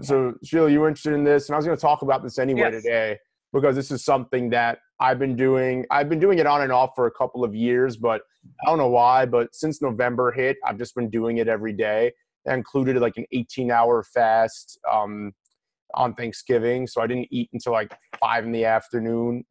So Sheila, you were interested in this, and I was going to talk about this anyway Yes. today because this is something that I've been doing. I've been doing it on and off for a couple of years, but I don't know why. But since November hit, I've just been doing it every day. I included like an 18-hour fast on Thanksgiving, so I didn't eat until like 5 in the afternoon,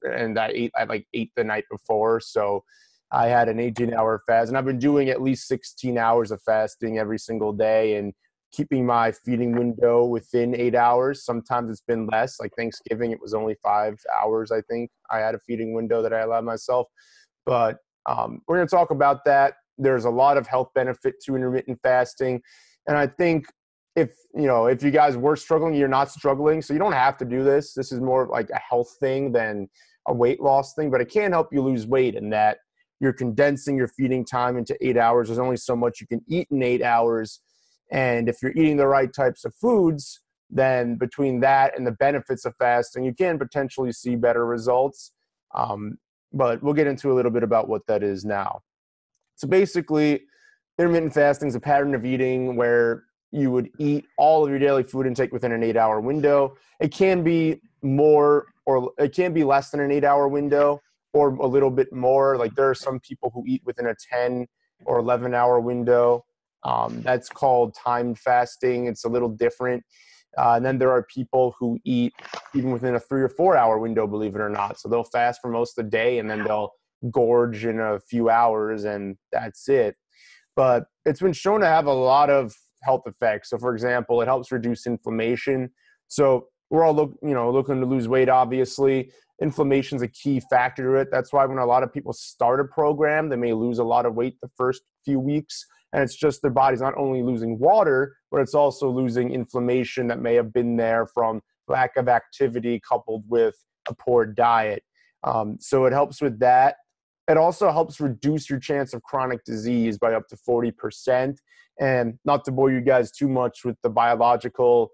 and I ate the night before. So I had an 18-hour fast, and I've been doing at least 16 hours of fasting every single day, and keeping my feeding window within 8 hours. Sometimes it's been less. Like Thanksgiving, it was only 5 hours, I think. I had a feeding window that I allowed myself. But we're going to talk about that. There's a lot of health benefit to intermittent fasting. And I think if you guys were struggling, you're not struggling. So you don't have to do this. This is more like a health thing than a weight loss thing. But it can help you lose weight in that you're condensing your feeding time into 8 hours. There's only so much you can eat in 8 hours. And if you're eating the right types of foods, then between that and the benefits of fasting, you can potentially see better results. But we'll get into a little bit about what that is now. So basically, intermittent fasting is a pattern of eating where you would eat all of your daily food intake within an 8-hour window. It can be more, or it can be less than an 8-hour window, or a little bit more. Like there are some people who eat within a 10 or 11-hour window. That's called timed fasting. It's a little different. And then there are people who eat even within a 3 or 4 hour window, believe it or not. So they'll fast for most of the day and then they'll gorge in a few hours and that's it. But it's been shown to have a lot of health effects. So for example, it helps reduce inflammation. So we're all looking to lose weight, obviously. Inflammation is a key factor to it. That's why when a lot of people start a program, they may lose a lot of weight the first few weeks. And it's just their body's not only losing water, but it's also losing inflammation that may have been there from lack of activity coupled with a poor diet. So it helps with that. It also helps reduce your chance of chronic disease by up to 40%. And not to bore you guys too much with the biological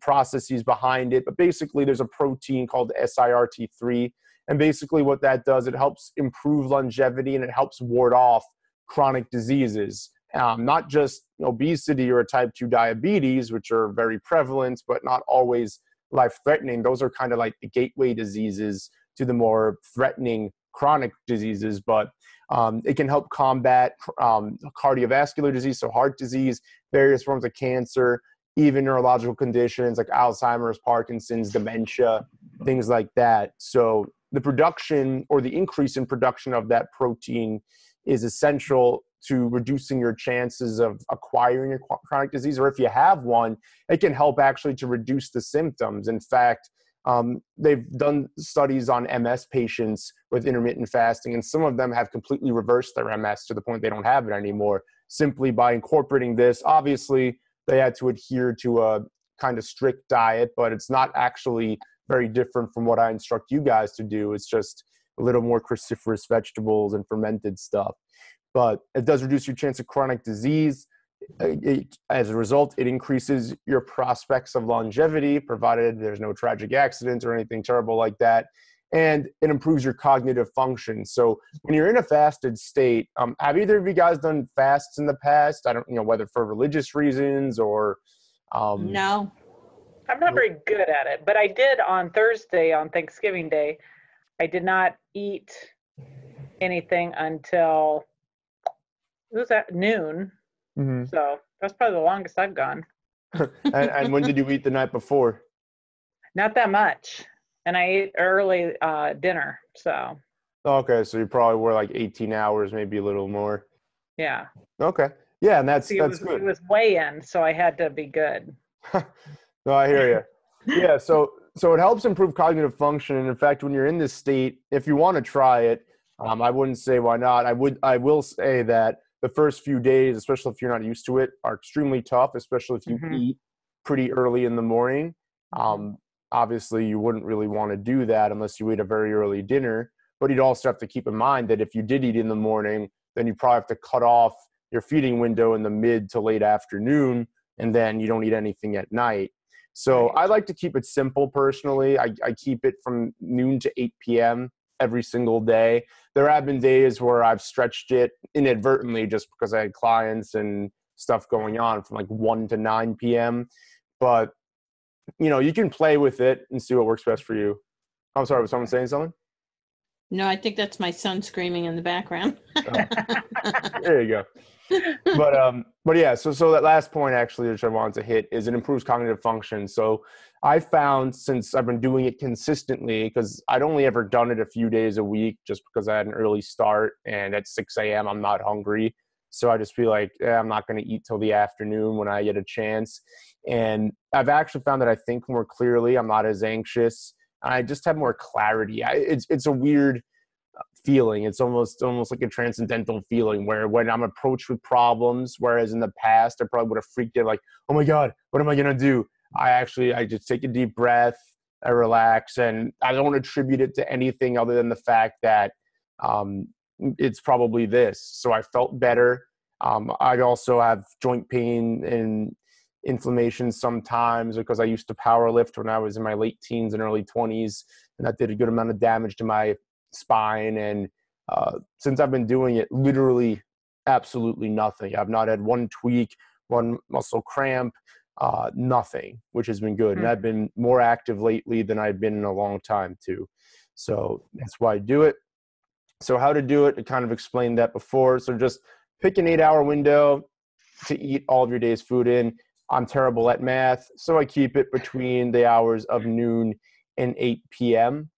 processes behind it, but basically there's a protein called SIRT3. And basically what that does, it helps improve longevity and it helps ward off chronic diseases, not just obesity or type 2 diabetes, which are very prevalent, but not always life-threatening. Those are kind of like the gateway diseases to the more threatening chronic diseases, but it can help combat cardiovascular disease, so heart disease, various forms of cancer, even neurological conditions like Alzheimer's, Parkinson's, dementia, things like that. So the production or the increase in production of that protein is essential to reducing your chances of acquiring a chronic disease, or if you have one, it can help actually to reduce the symptoms. In fact, they've done studies on MS patients with intermittent fasting, and some of them have completely reversed their MS to the point they don't have it anymore simply by incorporating this. Obviously, they had to adhere to a kind of strict diet, but it's not actually very different from what I instruct you guys to do. It's just a little more cruciferous vegetables and fermented stuff. But it does reduce your chance of chronic disease. As a result, it increases your prospects of longevity, provided there's no tragic accidents or anything terrible like that. And it improves your cognitive function. So when you're in a fasted state, have either of you guys done fasts in the past? I don't, whether for religious reasons or. No. I'm not very good at it, but I did on Thursday, on Thanksgiving Day. I did not eat anything until it was at noon. Mm-hmm. So that's probably the longest I've gone. and when did you eat the night before? Not that much. And I ate early dinner. So. Okay, so you probably were like 18 hours, maybe a little more. Yeah. Okay. Yeah, and that's good. It was weigh-in, so I had to be good. No, I hear you. Yeah, so it helps improve cognitive function. And in fact, when you're in this state, if you want to try it, I wouldn't say why not. I will say that the first few days, especially if you're not used to it, are extremely tough, especially if you eat pretty early in the morning. Obviously, you wouldn't really want to do that unless you eat a very early dinner. But you'd also have to keep in mind that if you did eat in the morning, then you probably have to cut off your feeding window in the mid to late afternoon, and then you don't eat anything at night. So I like to keep it simple personally. I keep it from noon to 8 p.m. every single day. There have been days where I've stretched it inadvertently just because I had clients and stuff going on from like 1 to 9 p.m. but you can play with it and see what works best for you. I'm sorry, was someone saying something? No, I think that's my son screaming in the background. Oh, there you go. But yeah, so that last point actually, which I wanted to hit, is it improves cognitive function. So I found, since I've been doing it consistently, because I'd only ever done it a few days a week just because I had an early start, and at 6 a.m. I'm not hungry. So I just feel like I'm not going to eat till the afternoon when I get a chance. And I've actually found that I think more clearly. I'm not as anxious. I just have more clarity. It's a weird feeling. It's almost like a transcendental feeling where when I'm approached with problems, whereas in the past I probably would have freaked out like, oh my God, what am I going to do? I just take a deep breath, I relax, and I don't attribute it to anything other than the fact that it's probably this. So I felt better. I'd also have joint pain and inflammation sometimes because I used to power lift when I was in my late teens and early 20s, and that did a good amount of damage to my spine. And since I've been doing it, literally absolutely nothing. I've not had one tweak, one muscle cramp, nothing, which has been good. And I've been more active lately than I've been in a long time too. So that's why I do it. So how to do it, I kind of explained that before. So just pick an 8-hour window to eat all of your day's food in. I'm terrible at math, so I keep it between the hours of noon and 8 p.m.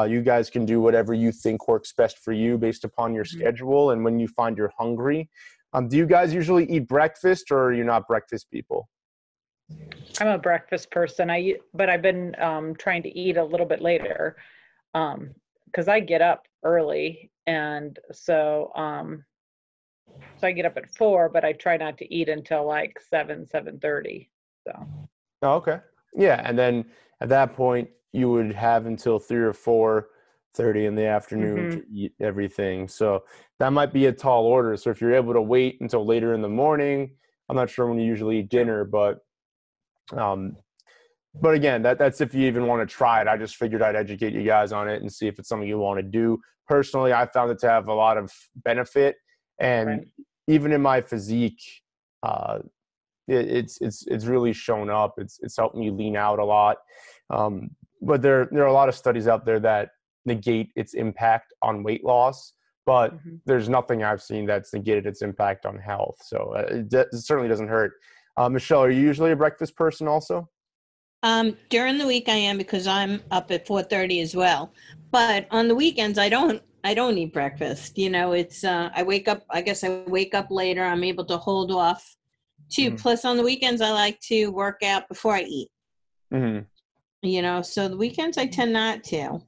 You guys can do whatever you think works best for you based upon your schedule and when you find you're hungry. Do you guys usually eat breakfast, or are you not breakfast people? I'm a breakfast person. But I've been trying to eat a little bit later because I get up early, and so I get up at 4, but I try not to eat until like 7:30. So. Oh, okay. Yeah, and then at that point you would have until 3 or 4:30 in the afternoon to eat everything. So that might be a tall order. So if you're able to wait until later in the morning, I'm not sure when you usually eat dinner, but again, that's if you even want to try it. I just figured I'd educate you guys on it and see if it's something you want to do. Personally, I found it to have a lot of benefit, and even in my physique, it's really shown up. It's helped me lean out a lot. But there are a lot of studies out there that negate its impact on weight loss, but there's nothing I've seen that's negated its impact on health. So it certainly doesn't hurt. Michelle, are you usually a breakfast person also? During the week I am, because I'm up at 4:30 as well. But on the weekends I don't eat breakfast. It's I wake up later. I'm able to hold off too. Plus on the weekends I like to work out before I eat. So the weekends I tend not to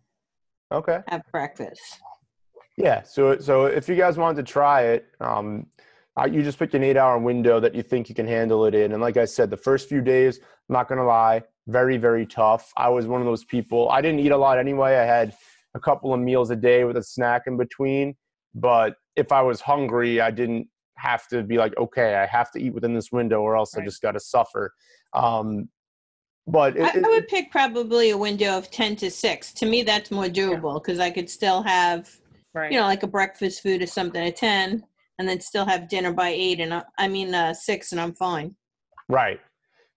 have breakfast. Yeah. So if you guys wanted to try it, you just pick an 8-hour window that you think you can handle it in. And like I said, the first few days, I'm not going to lie, very, very tough. I was one of those people. I didn't eat a lot anyway. I had a couple of meals a day with a snack in between. But if I was hungry, I didn't have to be like, okay, I have to eat within this window or else I just got to suffer. But I would pick probably a window of 10 to 6. To me, that's more doable because I could still have, like a breakfast food or something at 10 and then still have dinner by 8 and 6 and I'm fine. Right.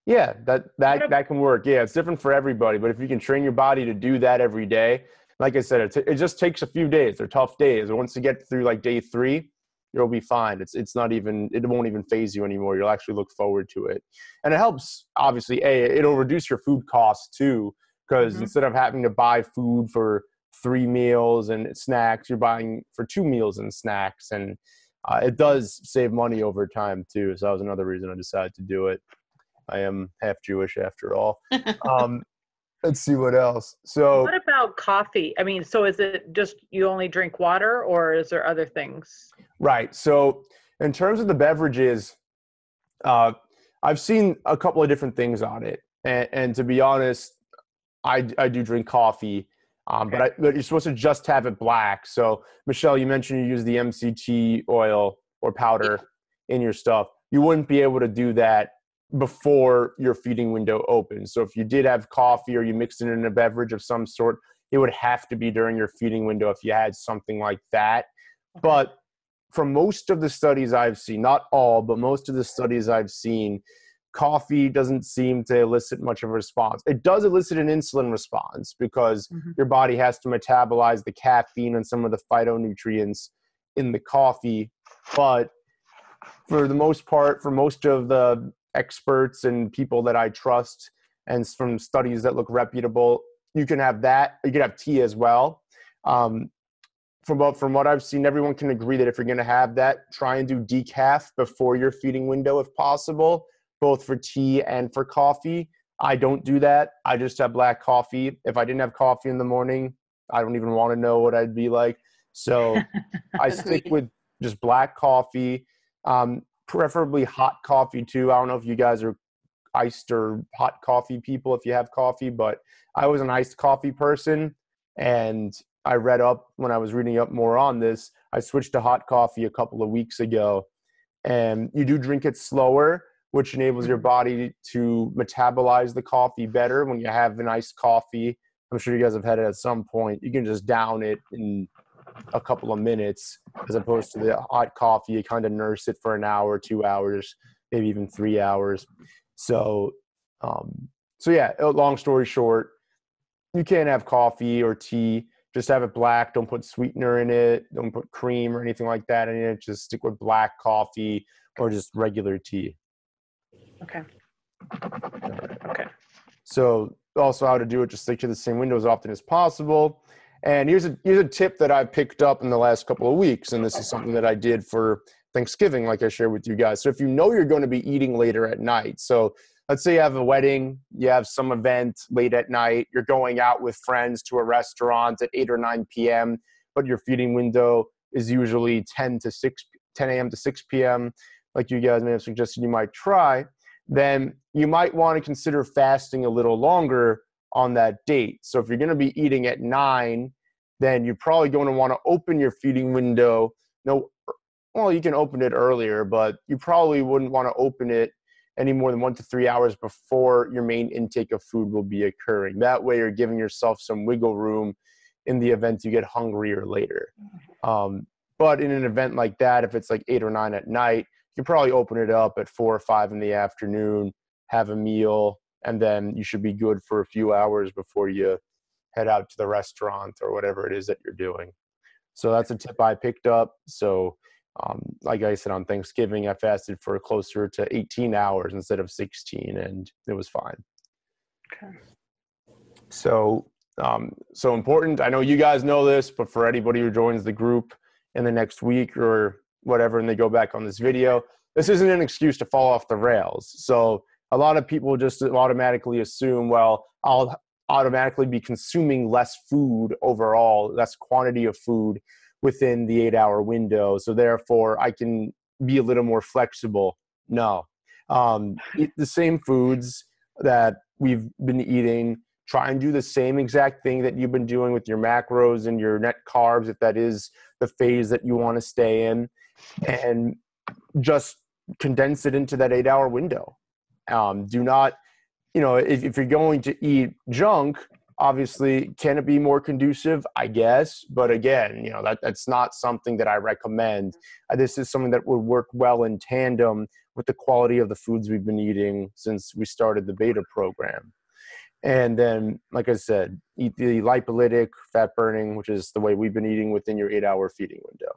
Yeah, that can work. Yeah, it's different for everybody. But if you can train your body to do that every day, like I said, it just takes a few days. They're tough days. Once you get through like day 3, you'll be fine. It won't even phase you anymore. You'll actually look forward to it. And it helps, obviously, it'll reduce your food costs too, because instead of having to buy food for 3 meals and snacks, you're buying for 2 meals and snacks. And it does save money over time too. So that was another reason I decided to do it. I am half Jewish after all. Let's see what else. So what about coffee? So is it just you only drink water, or is there other things? Right. So in terms of the beverages, I've seen a couple of different things on it. And to be honest, I do drink coffee, but you're supposed to just have it black. So Michelle, you mentioned you use the MCT oil or powder in your stuff. You wouldn't be able to do that before your feeding window opens. So if you did have coffee or you mixed it in a beverage of some sort, it would have to be during your feeding window if you had something like that. But from most of the studies I've seen, not all, but most of the studies I've seen, coffee doesn't seem to elicit much of a response. It does elicit an insulin response because your body has to metabolize the caffeine and some of the phytonutrients in the coffee. But for the most part, for most of the experts and people that I trust, and from studies that look reputable, you can have that. You can have tea as well. From what I've seen, everyone can agree that if you're going to have that, try and do decaf before your feeding window if possible, both for tea and for coffee. I don't do that. I just have black coffee. If I didn't have coffee in the morning, I don't even want to know what I'd be like. So I stick with just black coffee, preferably hot coffee too. I don't know if you guys are iced or hot coffee people if you have coffee, but I was an iced coffee person, and I read up when I was reading up more on this. I switched to hot coffee a couple of weeks ago, and you do drink it slower, which enables your body to metabolize the coffee better. When you have an iced coffee, I'm sure you guys have had it at some point, you can just down it in a couple of minutes, as opposed to the hot coffee. You kind of nurse it for an hour, 2 hours, maybe even 3 hours. So yeah, long story short, you can't have coffee or tea. Just have it black. Don't put sweetener in it. Don't put cream or anything like that in it. Just stick with black coffee or just regular tea. Okay. So also how to do it, just stick to the same window as often as possible. And here's a tip that I picked up in the last couple of weeks, and this is something that I did for Thanksgiving, like I shared with you guys. So if you know you're going to be eating later at night, so let's say you have a wedding, you have some event late at night, you're going out with friends to a restaurant at 8 or 9 p.m., but your feeding window is usually 10 a.m. to 6 p.m., like you guys may have suggested you might try, then you might want to consider fasting a little longer on that date. So if you're going to be eating at 9, then you're probably going to want to open your feeding window. Well, you can open it earlier, but you probably wouldn't want to open it any more than 1 to 3 hours before your main intake of food will be occurring. That way you're giving yourself some wiggle room in the event you get hungrier later. But in an event like that, if it's like 8 or 9 at night, you can probably open it up at 4 or 5 in the afternoon, have a meal, and then you should be good for a few hours before you head out to the restaurant or whatever it is that you're doing. So that's a tip I picked up. So like I said, on Thanksgiving, I fasted for closer to 18 hours instead of 16, and it was fine. Okay. So important. I know you guys know this, but for anybody who joins the group in the next week or whatever, and they go back on this video, this isn't an excuse to fall off the rails. So a lot of people just automatically assume, well, I'll automatically be consuming less food overall, less quantity of food within the 8-hour window, so therefore I can be a little more flexible. No. Eat the same foods that we've been eating. Try and do the same exact thing that you've been doing with your macros and your net carbs, if that is the phase that you want to stay in, and just condense it into that 8-hour window. Do not, if you're going to eat junk, obviously, can it be more conducive? I guess. But again, that's not something that I recommend. This is something that would work well in tandem with the quality of the foods we've been eating since we started the beta program. And then, like I said, eat the lipolytic fat burning, which is the way we've been eating within your 8-hour feeding window.